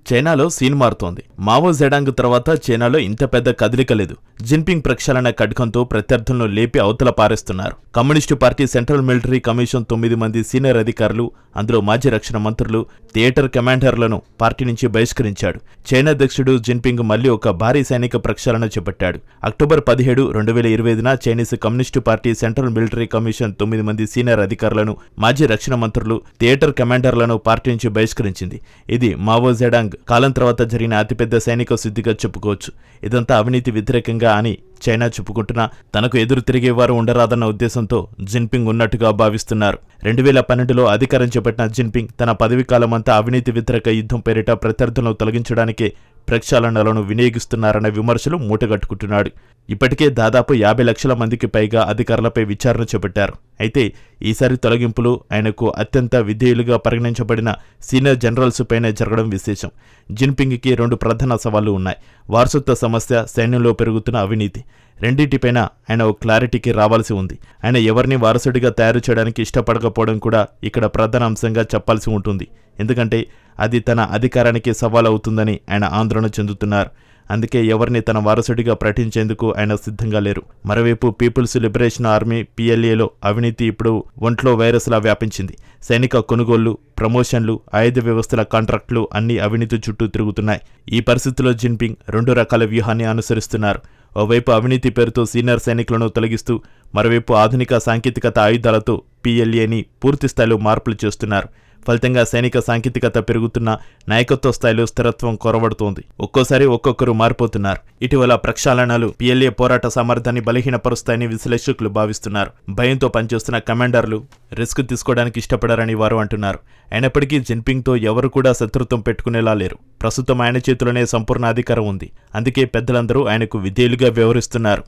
చైనాలో సీన్ మారుతోంది. Mao Zedong తర్వాత చైనాలో ఇంత పెద్ద కదలిక లేదు. జిన్పింగ్ ప్రక్షాళన ఖడ్గంతో ప్రత్యర్థులను లేపి అవతల పారేస్తున్నారు. Communist party central military commission 9 మంది సీనియర్ అధికారులు, అందులో మాజీ రక్షణ మంత్రులు, థియేటర్ కమాండర్లను పార్టీ నుంచి బహిష్కరించాడు. చైనా అధ్యక్షుడు జిన్పింగ్ మళ్లీ ఒక భారీ సైనిక ప్రక్షాళన చేపట్టాడు. అక్టోబర్ 17, 2025న Chinese communist party central military commission 9 మంది సీనియర్ అధికారులను, మాజీ రక్షణ మంత్రులు, థియేటర్ కమాండర్లను పార్టీ నుంచి బహిష్కరించింది. ఇది మావో జెడాంగ్ కాలం తర్వాత జరిగిన అతిపెద్ద సైనిక సిద్ధిగా చెప్పుకోవచ్చు. ఇదంతా అవినీతి వ్యతిరేకంగా అని చైనా చెప్పుకుంటున్నా తనకు ఎదురు తిరిగేవారు ఉండరాదన్న ఉద్దేశంతో జిన్పింగ్ ఉన్నట్టుగా భావిస్తున్నారు. 2012లో అధికారం చేపట్టిన జిన్పింగ్ తన పదవీకాలమంతా అవినీతి వ్యతిరేక యుద్ధం పేరిట ప్రత్యర్థులను తొలగించడానికే ప్రక్షాళనలను వినియోగిస్తున్నారన్న విమర్శలు మూటగట్టుకుంటున్నాడు. ఇప్పటికే దాదాపు 50 లక్షల మందికి పైగా అధికారులపై విచారణ చేపట్టారు. అయితే ఈసారి తొలగింపులు ఆయనకు అత్యంత విధేయులుగా పరిగణించబడిన సీనియర్ జనరల్స్ పైనే జరగడం విశేషం. జిన్పింగ్కి 2 ప్రధాన సవాళ్లు ఉన్నాయి. వారసత్వ సమస్య, సైన్యంలో పెరుగుతున్న అవినీతి. రెండింటిపైన ఆయన ఓ క్లారిటీకి రావాల్సి ఉంది. ఆయన ఎవరిని వారసుడిగా తయారు చేయడానికి ఇష్టపడకపోవడం కూడా ఇక్కడ ప్రధాన అంశంగా చెప్పాల్సి ఉంటుంది. ఎందుకంటే అది తన అధికారానికి సవాల్ అవుతుందని ఆయన ఆందోళన చెందుతున్నారు. అందుకే ఎవరిని తన వారసుడిగా ప్రకటించేందుకు ఆయన సిద్ధంగా లేరు. మరోవైపు పీపుల్స్ లిబరేషన్ ఆర్మీ PLAలో అవినీతి ఇప్పుడు ఒంట్లో వైరస్లా వ్యాపించింది. సైనిక కొనుగోళ్లు, ప్రమోషన్లు, ఆయుధ వ్యవస్థల కాంట్రాక్టులు అన్ని అవినీతి చుట్టూ తిరుగుతున్నాయి. ఈ పరిస్థితిలో జిన్పింగ్ 2 రకాల వ్యూహాన్ని అనుసరిస్తున్నారు. ఓవైపు అవినీతి పేరుతో సీనియర్ సైనికులను తొలగిస్తూ, మరోవైపు ఆధునిక సాంకేతికత ఆయుధాలతో PLAని పూర్తిస్థాయిలో మార్పులు చేస్తున్నారు. ఫలితంగా సైనిక సాంకేతికత పెరుగుతున్న నాయకత్వ స్థాయిలో స్థిరత్వం కొరవడుతోంది. ఒక్కోసారి ఒక్కొక్కరు మారిపోతున్నారు. ఇటీవల ప్రక్షాళనలు PLA పోరాట సామర్థ్యాన్ని బలహీనపరుస్తాయని విశ్లేషకులు భావిస్తున్నారు. భయంతో పనిచేస్తున్న కమాండర్లు రిస్క్ తీసుకోవడానికి ఇష్టపడారని వారు అంటున్నారు. అయినప్పటికీ జిన్పింగ్తో ఎవరు కూడా శత్రుత్వం పెట్టుకునేలా లేరు. ప్రస్తుతం ఆయన చేతిలోనే సంపూర్ణ అధికారం ఉంది. అందుకే పెద్దలందరూ ఆయనకు విధేయులుగా వ్యవహరిస్తున్నారు.